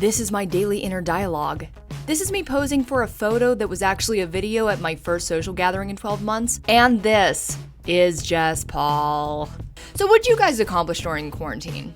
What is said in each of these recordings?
This is my daily inner dialogue. This is me posing for a photo that was actually a video at my first social gathering in 12 months. And this is Jess Paul. So what'd you guys accomplish during quarantine?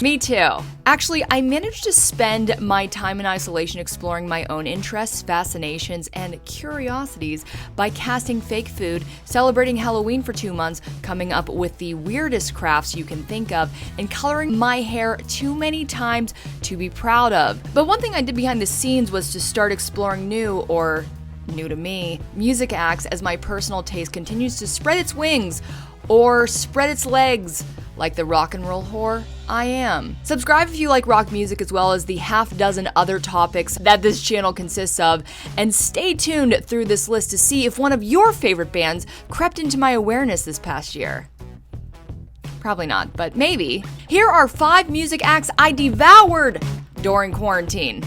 Me too. Actually, I managed to spend my time in isolation exploring my own interests, fascinations, and curiosities by casting fake food, celebrating Halloween for 2 months, coming up with the weirdest crafts you can think of, and coloring my hair too many times to be proud of. But one thing I did behind the scenes was to start exploring new to me, music acts as my personal taste continues to spread its wings or spread its legs like the rock and roll whore I am. Subscribe if you like rock music as well as the half dozen other topics that this channel consists of, and stay tuned through this list to see if one of your favorite bands crept into my awareness this past year. Probably not, but maybe. Here are 5 music acts I devoured during quarantine,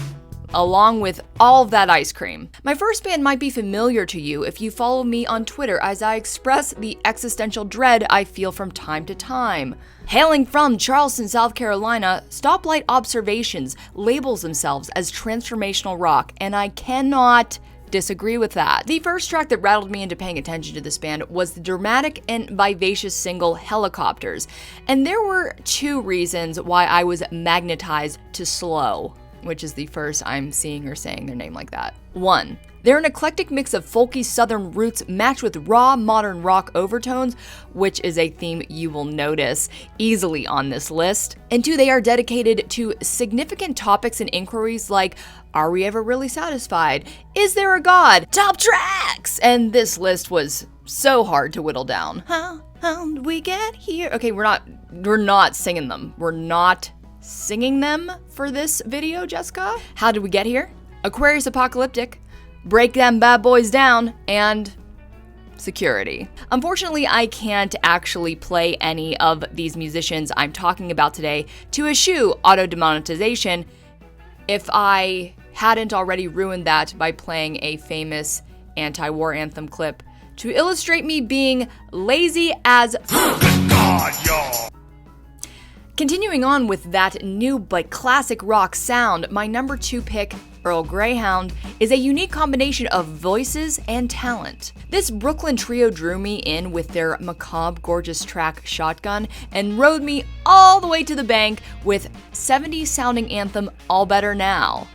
along with all of that ice cream. My first band might be familiar to you if you follow me on Twitter as I express the existential dread I feel from time to time. Hailing from Charleston, South Carolina, Stoplight Observations labels themselves as transformational rock, and I cannot disagree with that. The first track that rattled me into paying attention to this band was the dramatic and vivacious single Helicopters, and there were 2 reasons why I was magnetized to Slow, which is the first I'm seeing her saying their name like that. 1. They're an eclectic mix of folky southern roots matched with raw modern rock overtones, which is a theme you will notice easily on this list. And 2, they are dedicated to significant topics and inquiries like, are we ever really satisfied? Is there a God? Top tracks! And this list was so hard to whittle down. How did we get here? Okay, we're not singing them. We're not singing them for this video, Jessica. How did we get here? Aquarius Apocalyptic, Break Them Bad Boys Down, and Security. Unfortunately, I can't actually play any of these musicians I'm talking about today to eschew auto-demonetization if I hadn't already ruined that by playing a famous anti-war anthem clip to illustrate me being lazy as God, y'all. Continuing on with that new but classic rock sound, my number 2 pick, Earl Greyhound, is a unique combination of voices and talent. This Brooklyn trio drew me in with their macabre, gorgeous track Shotgun and rode me all the way to the bank with 70s sounding anthem All Better Now.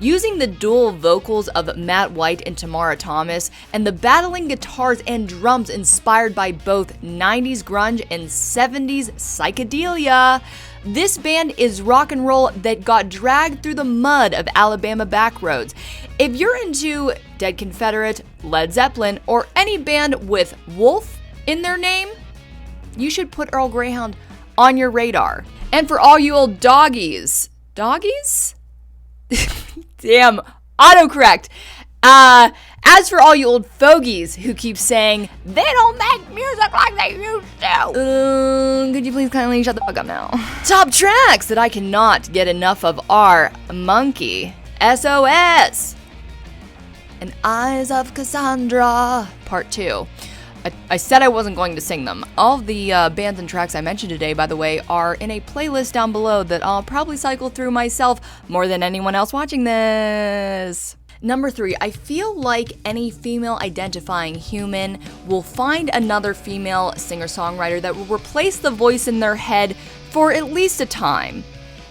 Using the dual vocals of Matt White and Tamara Thomas, and the battling guitars and drums inspired by both 90s grunge and 70s psychedelia, this band is rock and roll that got dragged through the mud of Alabama backroads. If you're into Dead Confederate, Led Zeppelin, or any band with Wolf in their name, you should put Earl Greyhound on your radar. And for all you old doggies? Damn, autocorrect. As for all you old fogies who keep saying, they don't make music like they used to. Could you please kindly shut the fuck up now? Top tracks that I cannot get enough of are Monkey, SOS, and Eyes of Cassandra, Part 2. I said I wasn't going to sing them. All of the bands and tracks I mentioned today, by the way, are in a playlist down below that I'll probably cycle through myself more than anyone else watching this. Number 3, I feel like any female identifying human will find another female singer-songwriter that will replace the voice in their head for at least a time.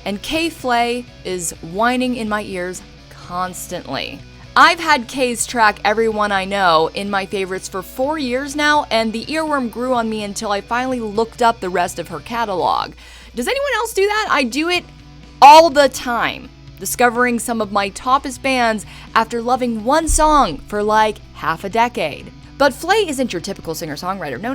And Flay is whining in my ears constantly. I've had Kay's track Everyone I Know in my favorites for 4 years now, and the earworm grew on me until I finally looked up the rest of her catalog. Does anyone else do that? I do it all the time, discovering some of my toppest bands after loving one song for like half a decade. But Flay isn't your typical singer-songwriter. No.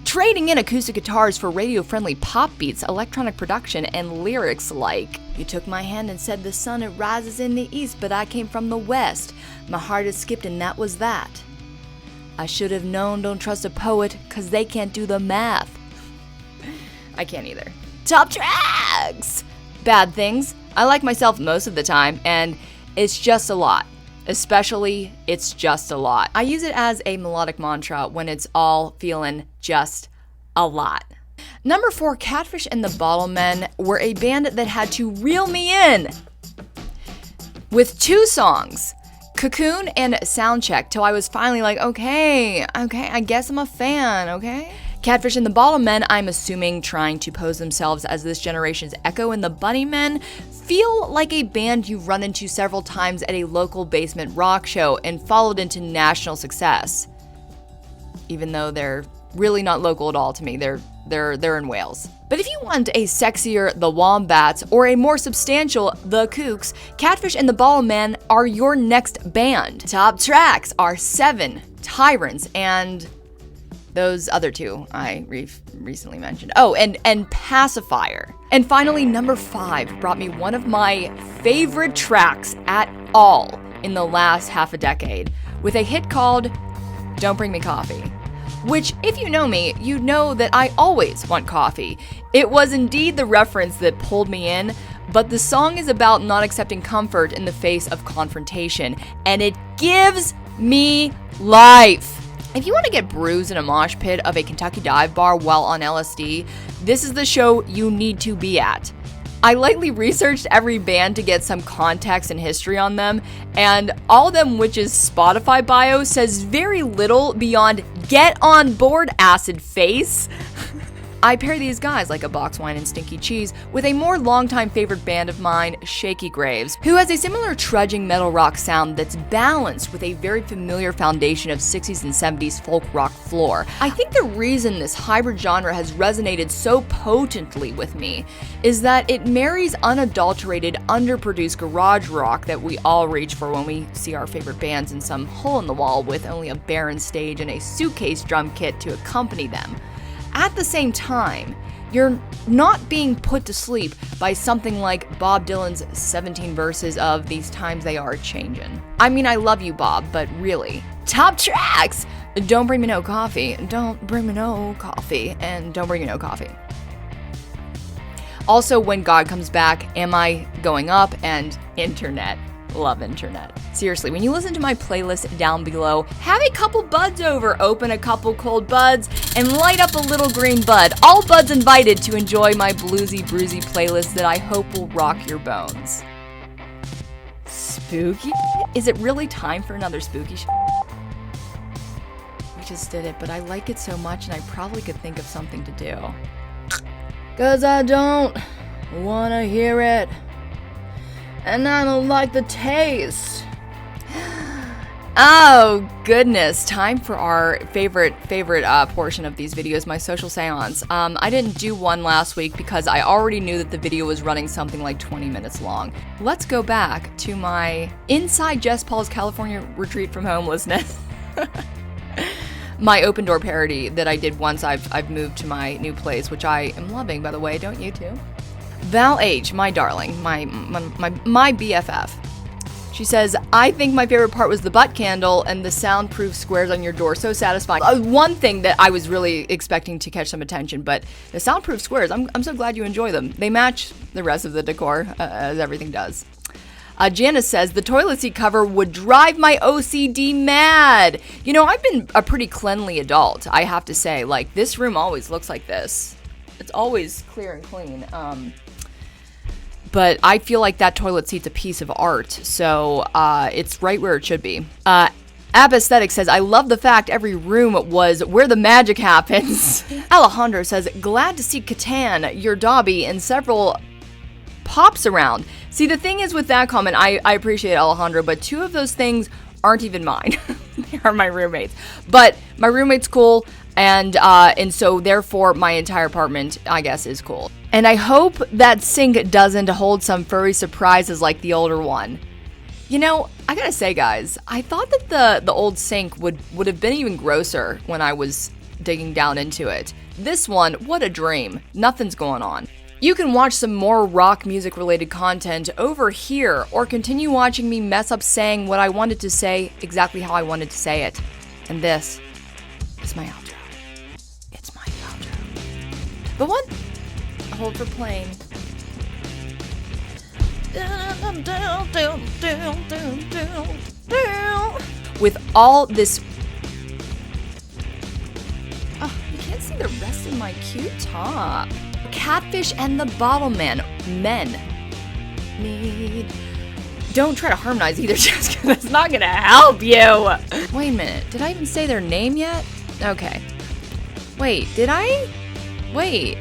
Trading in acoustic guitars for radio-friendly pop beats, electronic production, and lyrics like, you took my hand and said the sun it rises in the east, but I came from the west. My heart had skipped and that was that. I should have known, don't trust a poet, cause they can't do the math. I can't either. Top tracks! Bad Things. I like myself most of the time, and it's just a lot. Especially, it's just a lot. I use it as a melodic mantra when it's all feeling just a lot. Number 4, Catfish and the Bottlemen were a band that had to reel me in with 2 songs, Cocoon and Soundcheck, till I was finally like, okay, I guess I'm a fan, okay? Catfish and the Bottlemen, I'm assuming trying to pose themselves as this generation's Echo and the Bunnymen, feel like a band you've run into several times at a local basement rock show and followed into national success. Even though they're really not local at all to me, they're in Wales. But if you want a sexier The Wombats or a more substantial The Kooks, Catfish and the Bottlemen are your next band. Top tracks are 7, Tyrants, and those other 2 I recently mentioned. Oh, and Pacifier. And finally, number 5 brought me one of my favorite tracks at all in the last half a decade, with a hit called Don't Bring Me Coffee. Which, if you know me, you know that I always want coffee. It was indeed the reference that pulled me in, but the song is about not accepting comfort in the face of confrontation, and it gives me life. If you want to get bruised in a mosh pit of a Kentucky dive bar while on LSD, this is the show you need to be at. I lightly researched every band to get some context and history on them, and All Them Witches' Spotify bio says very little beyond "get on board, acid face." I pair these guys like a box wine and stinky cheese with a more longtime favorite band of mine, Shaky Graves, who has a similar trudging metal rock sound that's balanced with a very familiar foundation of 60s and 70s folk rock floor. I think the reason this hybrid genre has resonated so potently with me is that it marries unadulterated, underproduced garage rock that we all reach for when we see our favorite bands in some hole in the wall with only a barren stage and a suitcase drum kit to accompany them. At the same time, you're not being put to sleep by something like Bob Dylan's 17 verses of "These times they are changin'." I mean, I love you, Bob, but really. Top tracks! Don't Bring Me No Coffee, Don't Bring Me No Coffee, and Don't Bring Me No Coffee. Also, When God Comes Back, Am I Going Up, and Internet. Love Internet. Seriously, when you listen to my playlist down below, have a couple buds over, open a couple cold buds, and light up a little green bud. All buds invited to enjoy my bluesy, bruisy playlist that I hope will rock your bones. Spooky? Is it really time for another spooky We just did it, but I like it so much and I probably could think of something to do. 'Cause I don't wanna hear it. And I don't like the taste. Oh, goodness. Time for our favorite portion of these videos, my social seance. I didn't do one last week because I already knew that the video was running something like 20 minutes long. Let's go back to my Inside Jess Paul's California Retreat from Homelessness. My open door parody that I did once I've moved to my new place, which I am loving, by the way. Don't you too? Val H, my darling, my BFF. She says, I think my favorite part was the butt candle and the soundproof squares on your door. So satisfying. One thing that I was really expecting to catch some attention, but the soundproof squares, I'm so glad you enjoy them. They match the rest of the decor, as everything does. Janice says, the toilet seat cover would drive my OCD mad. You know, I've been a pretty cleanly adult, I have to say. Like, this room always looks like this. It's always clear and clean. But I feel like that toilet seat's a piece of art, so it's right where it should be. Aesthetic says, I love the fact every room was where the magic happens. Alejandro says, glad to see Catan, your Dobby, and several pops around. See, the thing is with that comment, I appreciate Alejandro, but 2 of those things aren't even mine. They are my roommates. But my roommate's cool, and so therefore my entire apartment, I guess, is cool. And I hope that sink doesn't hold some furry surprises like the older one. You know, I gotta say, guys, I thought that the old sink would have been even grosser when I was digging down into it. This one, what a dream. Nothing's going on. You can watch some more rock music related content over here, or continue watching me mess up saying what I wanted to say exactly how I wanted to say it. And this is my outro. It's my outro. But what? Hold for playing. With all this... Oh, you can't see see the rest of my cute top. Catfish and the bottle man. Men. Need. Don't try to harmonize either, Jess, because that's not gonna help you. Wait a minute. Did I even say their name yet? Okay. Wait, did I? Wait.